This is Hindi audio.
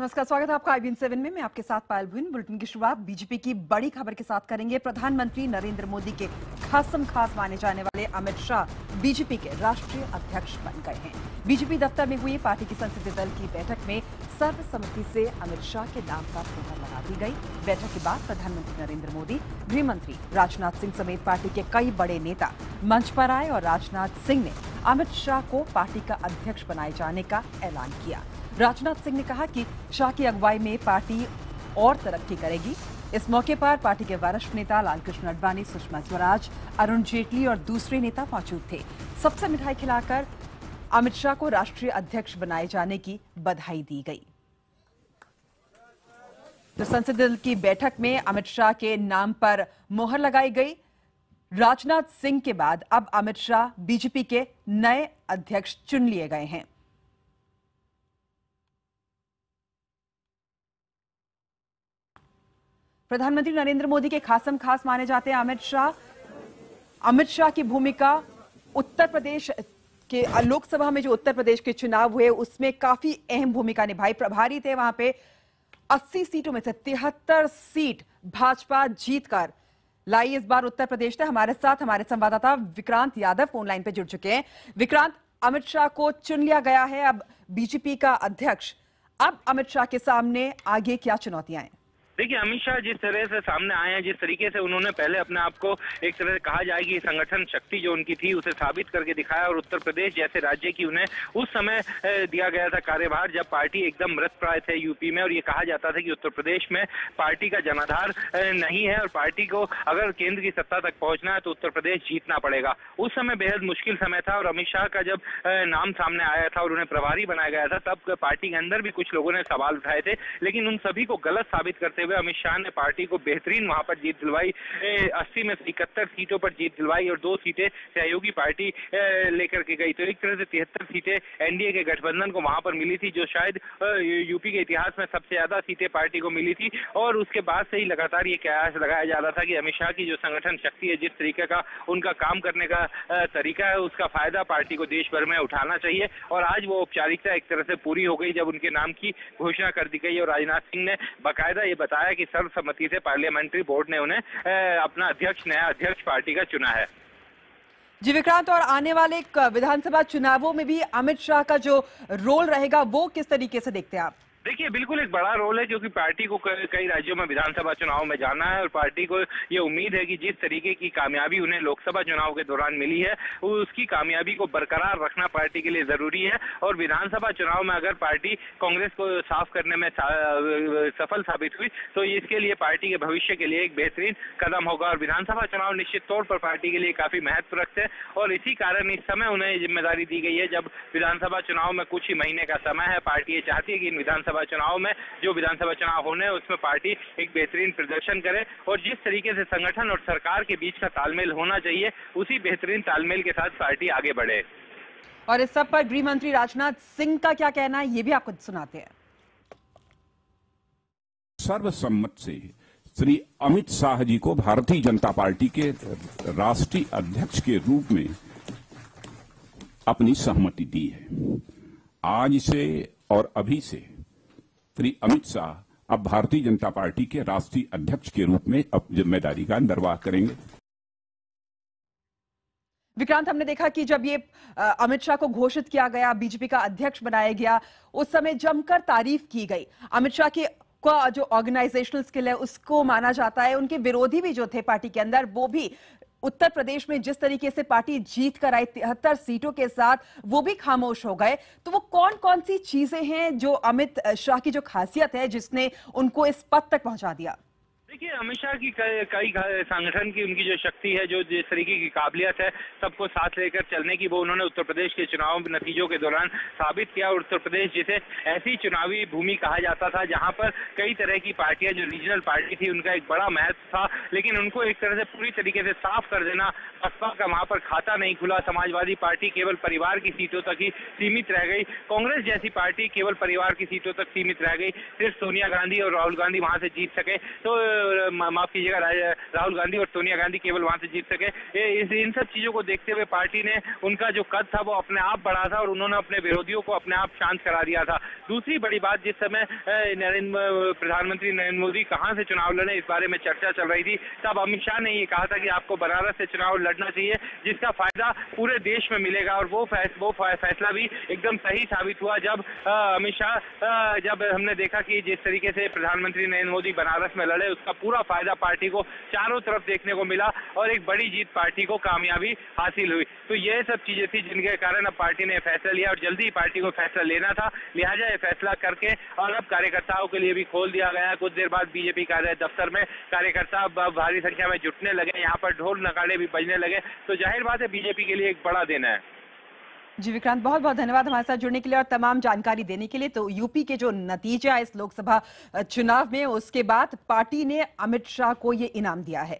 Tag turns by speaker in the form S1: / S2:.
S1: नमस्कार, स्वागत है आपका IBN 7 में। मैं आपके साथ पायल भुइन। बुलेटिन की शुरुआत बीजेपी की बड़ी खबर के साथ करेंगे। प्रधानमंत्री नरेंद्र मोदी के खास माने जाने वाले अमित शाह बीजेपी के राष्ट्रीय अध्यक्ष बन गए हैं। बीजेपी दफ्तर में हुई पार्टी की संसदीय दल की बैठक में सर्वसम्मति से अमित शाह के नाम पर मुहर लगा दी गई। बैठक के बाद प्रधानमंत्री नरेंद्र मोदी, गृह मंत्री राजनाथ सिंह समेत पार्टी के कई बड़े नेता मंच पर आए और राजनाथ सिंह ने अमित शाह को पार्टी का अध्यक्ष बनाए जाने का ऐलान किया। राजनाथ सिंह ने कहा कि शाह की अगुवाई में पार्टी और तरक्की करेगी। इस मौके पर पार्टी के वरिष्ठ नेता लालकृष्ण आडवाणी, सुषमा स्वराज, अरुण जेटली और दूसरे नेता मौजूद थे। सबसे मिठाई खिलाकर अमित शाह को राष्ट्रीय अध्यक्ष बनाए जाने की बधाई दी गई। तो संसदीय दल की बैठक में अमित शाह के नाम पर मोहर लगाई गई। राजनाथ सिंह के बाद अब अमित शाह बीजेपी के नए अध्यक्ष चुन लिए गए हैं। प्रधानमंत्री नरेंद्र मोदी के खास माने जाते हैं अमित शाह की भूमिका उत्तर प्रदेश के लोकसभा में जो उत्तर प्रदेश के चुनाव हुए उसमें काफी अहम भूमिका निभाई। प्रभारी थे वहां पे। 80 सीटों में से 73 सीट भाजपा जीतकर लाई। इस बार उत्तर प्रदेश थे। हमारे साथ हमारे संवाददाता विक्रांत यादव फोन लाइन पे जुड़ चुके हैं। विक्रांत, अमित शाह को चुन लिया गया है अब बीजेपी का अध्यक्ष। अब अमित शाह के सामने आगे क्या चुनौतियां हैं?
S2: देखिए, अमित शाह जिस तरह से सामने आए हैं, जिस तरीके से उन्होंने पहले अपने आप को एक तरह से कहा जाए कि संगठन शक्ति जो उनकी थी उसे साबित करके दिखाया और उत्तर प्रदेश जैसे राज्य की उन्हें उस समय दिया गया था कार्यभार जब पार्टी एकदम मृतप्राय थे यूपी में, और ये कहा जाता था कि उत्तर प्रदेश में पार्टी का जनाधार नहीं है और पार्टी को अगर केंद्र की सत्ता तक पहुंचना है तो उत्तर प्रदेश जीतना पड़ेगा। उस समय बेहद मुश्किल समय था और अमित शाह का जब नाम सामने आया था और उन्हें प्रभारी बनाया गया था तब पार्टी के अंदर भी कुछ लोगों ने सवाल उठाए थे, लेकिन उन सभी को गलत साबित करते हुए अमित शाह ने पार्टी को बेहतरीन वहां पर जीत दिलवाई। 80 में 71 सीटों पर जीत दिलवाई और 2 सीटें सहयोगी पार्टी लेकर के गई। तो एक तरह से 73 सीटें एनडीए के गठबंधन को वहां पर मिली थी, जो शायद यूपी के इतिहास में सबसे ज्यादा सीटें पार्टी को मिली थी। और उसके बाद से ही लगातार ये कयास लगाया जा रहा था कि अमित शाह की जो संगठन शक्ति है, जिस तरीके का उनका काम करने का तरीका है, उसका फायदा पार्टी को देश भर में उठाना चाहिए। और आज वो औपचारिकता एक तरह से पूरी हो गई जब उनके नाम की घोषणा कर दी गई और राजनाथ सिंह ने बाकायदा ये बताया कि सर्वसम्मति से पार्लियामेंट्री बोर्ड ने उन्हें अपना नया अध्यक्ष पार्टी का चुना है।
S1: जी विक्रांत, और आने वाले विधानसभा चुनावों में भी अमित शाह का जो रोल रहेगा वो किस तरीके से देखते हैं आप?
S2: देखिए, बिल्कुल एक बड़ा रोल है क्योंकि पार्टी को कई राज्यों में विधानसभा चुनाव में जाना है और पार्टी को ये उम्मीद है कि जिस तरीके की कामयाबी उन्हें लोकसभा चुनाव के दौरान मिली है उसकी कामयाबी को बरकरार रखना पार्टी के लिए जरूरी है। और विधानसभा चुनाव में अगर पार्टी कांग्रेस को साफ करने में सफल साबित हुई तो इसके लिए पार्टी के भविष्य के लिए एक बेहतरीन कदम होगा। और विधानसभा चुनाव निश्चित तौर पर पार्टी के लिए काफी महत्व रखते हैं और इसी कारण इस समय उन्हें जिम्मेदारी दी गई है। जब विधानसभा चुनाव में कुछ ही महीने का समय है, पार्टी ये चाहती है कि इन विधानसभा चुनाव में जो विधानसभा चुनाव होने हैं उसमें पार्टी एक बेहतरीन प्रदर्शन करे और जिस तरीके से संगठन और सरकार के बीच का तालमेल होना चाहिए उसी बेहतरीन तालमेल के साथ पार्टी आगे बढ़े।
S1: और इस सब पर गृह मंत्री राजनाथ सिंह का क्या कहना है, ये भी आपको सुनाते हैं।
S3: सर्वसम्मत से श्री अमित शाह जी को भारतीय जनता पार्टी के राष्ट्रीय अध्यक्ष के रूप में अपनी सहमति दी है। आज से और अभी से श्री अमित शाह अब भारतीय जनता पार्टी के राष्ट्रीय अध्यक्ष के रूप में अब जिम्मेदारी का निर्वाह करेंगे।
S1: विक्रांत, हमने देखा कि जब ये अमित शाह को घोषित किया गया, बीजेपी का अध्यक्ष बनाया गया, उस समय जमकर तारीफ की गई। अमित शाह की का जो ऑर्गेनाइजेशनल स्किल है उसको माना जाता है। उनके विरोधी भी जो थे पार्टी के अंदर, वो भी उत्तर प्रदेश में जिस तरीके से पार्टी जीत कर आई 73 सीटों के साथ, वो भी खामोश हो गए। तो वो कौन कौन सी चीजें हैं जो अमित शाह की जो खासियत है जिसने उनको इस पद तक पहुंचा दिया?
S2: देखिए, अमित शाह की कई संगठन की उनकी जो शक्ति है, जो जिस तरीके की काबिलियत है सबको साथ लेकर चलने की, वो उन्होंने उत्तर प्रदेश के चुनाव नतीजों के दौरान साबित किया। और उत्तर प्रदेश जिसे ऐसी चुनावी भूमि कहा जाता था जहां पर कई तरह की पार्टियां, जो रीजनल पार्टी थी, उनका एक बड़ा महत्व था, लेकिन उनको एक तरह से पूरी तरीके से साफ कर देना। बसपा का वहां पर खाता नहीं खुला। समाजवादी पार्टी केवल परिवार की सीटों तक ही सीमित रह गई। कांग्रेस जैसी पार्टी केवल परिवार की सीटों तक सीमित रह गई। सिर्फ सोनिया गांधी और राहुल गांधी वहां से जीत सके। तो माफ कीजिएगा, राहुल गांधी और सोनिया गांधी केवल वहां से जीत सके। इन सब चीजों को देखते हुए पार्टी ने उनका जो कद था वो अपने आप बढ़ा था और उन्होंने अपने विरोधियों को अपने आप शांत करा दिया था। दूसरी बड़ी बात, जिस समय प्रधानमंत्री नरेंद्र मोदी कहां से चुनाव लड़े इस बारे में चर्चा चल रही थी, तब अमित शाह ने ये कहा था कि आपको बनारस से चुनाव लड़ना चाहिए, जिसका फायदा पूरे देश में मिलेगा। और वो फैसला भी एकदम सही साबित हुआ जब अमित शाह जब हमने देखा कि जिस तरीके से प्रधानमंत्री नरेंद्र मोदी बनारस में लड़े, उसका पूरा फायदा पार्टी को चारों तरफ देखने को मिला और एक बड़ी जीत पार्टी को कामयाबी हासिल हुई। तो ये सब चीजें थी जिनके कारण अब पार्टी ने फैसला लिया और जल्दी ही पार्टी को फैसला लेना था, लिहाजा ये फैसला करके और अब कार्यकर्ताओं के लिए भी खोल दिया गया। कुछ देर बाद बीजेपी कार्यालय दफ्तर में कार्यकर्ता भारी संख्या में जुटने लगे, यहाँ पर ढोल नगाड़े भी बजने लगे। तो जाहिर बात है बीजेपी के लिए एक बड़ा दिन है।
S1: जी विक्रांत, बहुत बहुत धन्यवाद हमारे साथ जुड़ने के लिए और तमाम जानकारी देने के लिए। तो यूपी के जो नतीजा इस लोकसभा चुनाव में, उसके बाद पार्टी ने अमित शाह को ये इनाम दिया है।